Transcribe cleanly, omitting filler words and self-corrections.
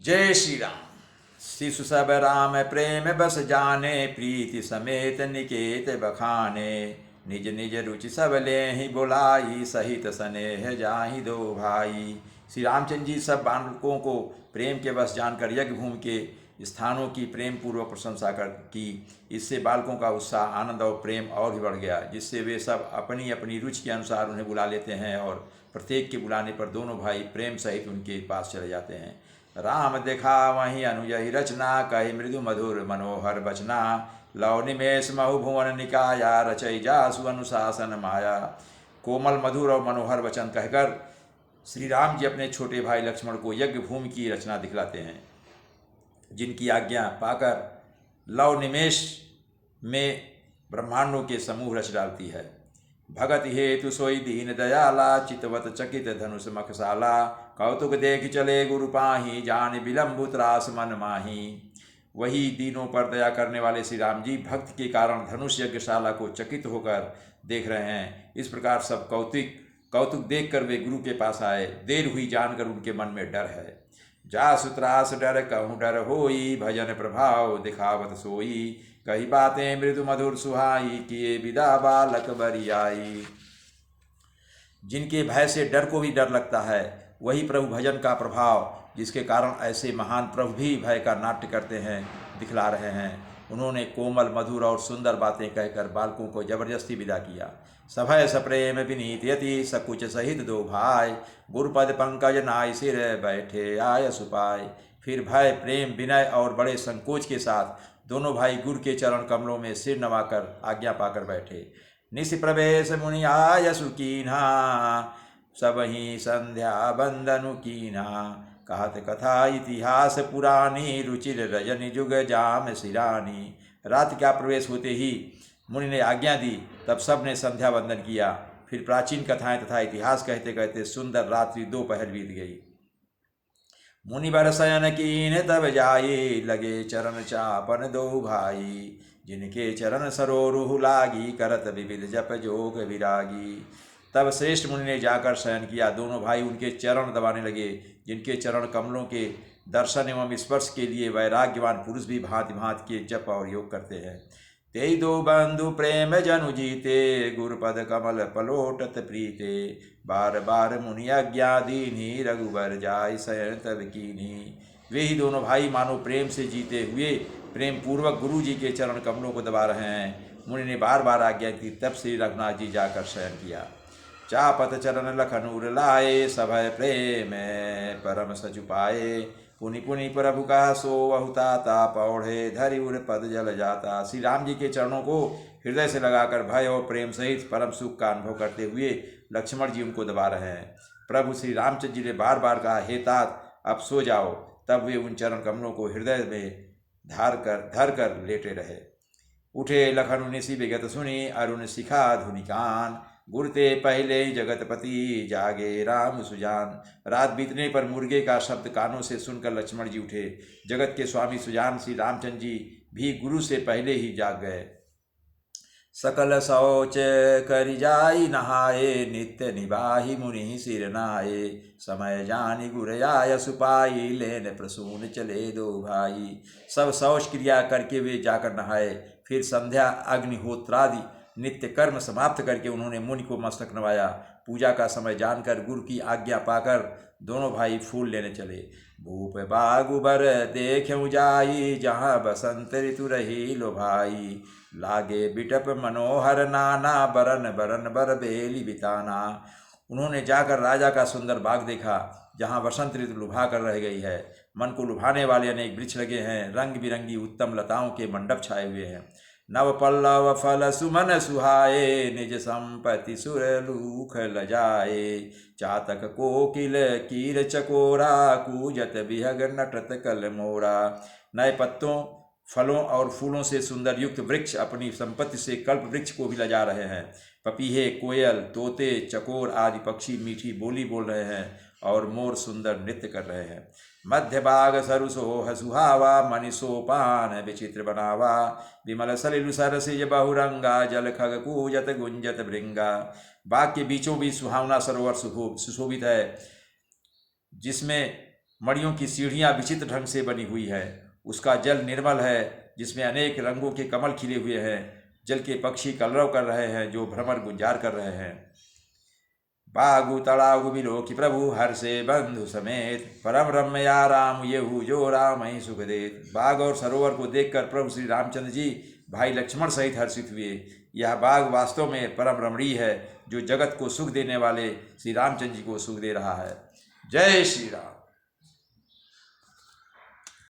जय श्री राम। शिशु सब राम प्रेम बस जाने, प्रीति समेत निकेत बखाने। निज निज रुचि सब लेहि बुलाई, सहित स्नेह जाहि दो भाई। श्री रामचंद्र जी सब बालकों को प्रेम के बस जानकर यज्ञ भूमि के स्थानों की प्रेम पूर्वक प्रशंसा कर की। इससे बालकों का उत्साह, आनंद और प्रेम और भी बढ़ गया, जिससे वे सब अपनी अपनी रुचि के अनुसार उन्हें बुला लेते हैं और प्रत्येक के बुलाने पर दोनों भाई प्रेम सहित उनके पास चले जाते हैं। राम देखा वहीं अनुजहि रचना, कही मृदु मधुर मनोहर बचना। लव निमेष महु भुवन निकाया, रचई जासु अनुशासन माया। कोमल मधुर और मनोहर वचन कहकर श्री राम जी अपने छोटे भाई लक्ष्मण को यज्ञ भूमि की रचना दिखलाते हैं, जिनकी आज्ञा पाकर लव निमेष में ब्रह्मांडों के समूह रच डालती है। भगत हेतु सोई दीन दयाला, चितवत चकित धनुष मखशाला। कौतुक देख चले गुरु पाही, जान विलंबु त्रास मन माही। वही दीनों पर दया करने वाले श्री राम जी भक्त के कारण धनुष यज्ञशाला को चकित होकर देख रहे हैं। इस प्रकार सब कौतुक देखकर वे गुरु के पास आए। देर हुई जानकर उनके मन में डर है। जासु त्रास डर कहूँ डर होई, भजन प्रभाव दिखावत सोई। कही बातें मृदु मधुर सुहाई, किए विदा बालक बरियाई। जिनके भय से डर को भी डर लगता है, वही प्रभु भजन का प्रभाव, जिसके कारण ऐसे महान प्रभु भी भय का नाट्य करते हैं, दिखला रहे हैं। उन्होंने कोमल मधुर और सुंदर बातें कहकर बालकों को जबरदस्ती विदा किया। सभय सप्रेम विनीत यति, सकुच सहित दो भाई। गुरुपद पंकज नाय सिर, बैठे आय सुपाय। फिर भय प्रेम विनय और बड़े संकोच के साथ दोनों भाई गुरु के चरण कमलों में सिर नवाकर आज्ञा पाकर बैठे। निशि प्रवेश मुनि आय सुकीन्हा, सबहि संध्या बंदनु कीन्हा। कहत कथा इतिहास पुरानी, रुचिर रजनि जुग जाम सिरानी। रात का प्रवेश होते ही मुनि ने आज्ञा दी, तब सब ने संध्या वंदन किया। फिर प्राचीन कथाएं तथा इतिहास कहते कहते सुंदर रात्रि दोपहर बीत गई। मुनि बर शयन कीन तब जाए, लगे चरण चापन दो भाई। जिनके चरण सरोरुह लागी, करत विविध जप जोग विरागी। तब श्रेष्ठ मुनि ने जाकर शयन किया। दोनों भाई उनके चरण दबाने लगे, जिनके चरण कमलों के दर्शन एवं स्पर्श के लिए वैराग्यवान पुरुष भी भांति भांति के जप और योग करते हैं। तेई दो बंधु प्रेम जनु जीते, गुरुपद कमल पलोटत प्रीते। बार बार मुनि आज्ञा दीनी, रघुबर जाय शयन तब कीनी। वे ही दोनों भाई मानो प्रेम से जीते हुए प्रेम पूर्वक गुरु जी के चरण कमलों को दबा रहे हैं। मुनि ने बार बार आज्ञा दी, तब श्री रघुनाथ जी जाकर शयन किया। चापत चरण लखनूर लाए, सभय प्रेम परम सचु पाए। पुनि पुनि प्रभु का सो बहुताता, पौढ़े धरि उर पद जल जाता। श्री राम जी के चरणों को हृदय से लगाकर भय और प्रेम सहित परम सुख का अनुभव करते हुए लक्ष्मण जी उनको दबा रहे हैं। प्रभु श्री रामचंद्र जी ने बार बार कहा, हे तात अब सो जाओ। तब वे उन चरण कमलों को हृदय में धर कर लेटे रहे। उठे लखन निशि विगत सुनी, अरुण शिखा धुनिकान। गुरते पहले जगतपति, जागे राम सुजान। रात बीतने पर मुर्गे का शब्द कानों से सुनकर लक्ष्मण जी उठे। जगत के स्वामी सुजान श्री रामचंद्र जी भी गुरु से पहले ही जाग गए। सकल शौच करि जाई नहाए, नित्य निवाहि मुनि सिर नाये। समय जानि गुर आय सुपाई, लेन प्रसून चले दो भाई। सब शौच क्रिया करके वे जाकर नहाए। फिर संध्या अग्निहोत्रादि नित्य कर्म समाप्त करके उन्होंने मुनि को मस्तक नवाया। पूजा का समय जानकर गुरु की आज्ञा पाकर दोनों भाई फूल लेने चले। भूप बागुबर देख्यऊ जाई, जहाँ बसंत ऋतु रही लो भाई। लागे बिटप मनोहर नाना, बरन बरन बर बेली बिताना। उन्होंने जाकर राजा का सुंदर बाग देखा, जहाँ बसंत ऋतु लुभा कर रह गई है। मन को लुभाने वाले अनेक वृक्ष लगे हैं। रंग बिरंगी उत्तम लताओं के मंडप छाए हुए हैं। नव पल्लव फल सुमन सुहाए, निज संपत्ति सुर लूख लजाए। चातक कोकिल कीर चकोरा, कूजत बिहग नटत कल मोरा। नए पत्तों, फलों और फूलों से सुंदर युक्त वृक्ष अपनी संपत्ति से कल्प वृक्ष को भी लजा रहे हैं। पपीहे, कोयल, तोते, चकोर आदि पक्षी मीठी बोली बोल रहे हैं और मोर सुंदर नृत्य कर रहे हैं। मध्य बाग सरुसो सुहावा, मनीषोपान विचित्र बनावा। विमल सलिलु सरसिज बहुरंगा, जल खग कूजत गुंजत भृंगा। बाग के बीचों बीच सुहावना सरोवर सुशोभित है, जिसमें मणियों की सीढ़ियाँ विचित्र ढंग से बनी हुई है। उसका जल निर्मल है, जिसमें अनेक रंगों के कमल खिले हुए हैं। जल के पक्षी कलरव कर रहे हैं, जो भ्रमर गुंजार कर रहे हैं। बागु तड़ागु बिलो की प्रभु हर से बंधु समेत, परम रम्या राम येहू जो राम ही सुख देत। बाग और सरोवर को देखकर प्रभु श्री रामचंद्र जी भाई लक्ष्मण सहित हर्षित हुए। यह बाग वास्तव में परम रमणीय है, जो जगत को सुख देने वाले श्री रामचंद्र जी को सुख दे रहा है। जय श्री राम।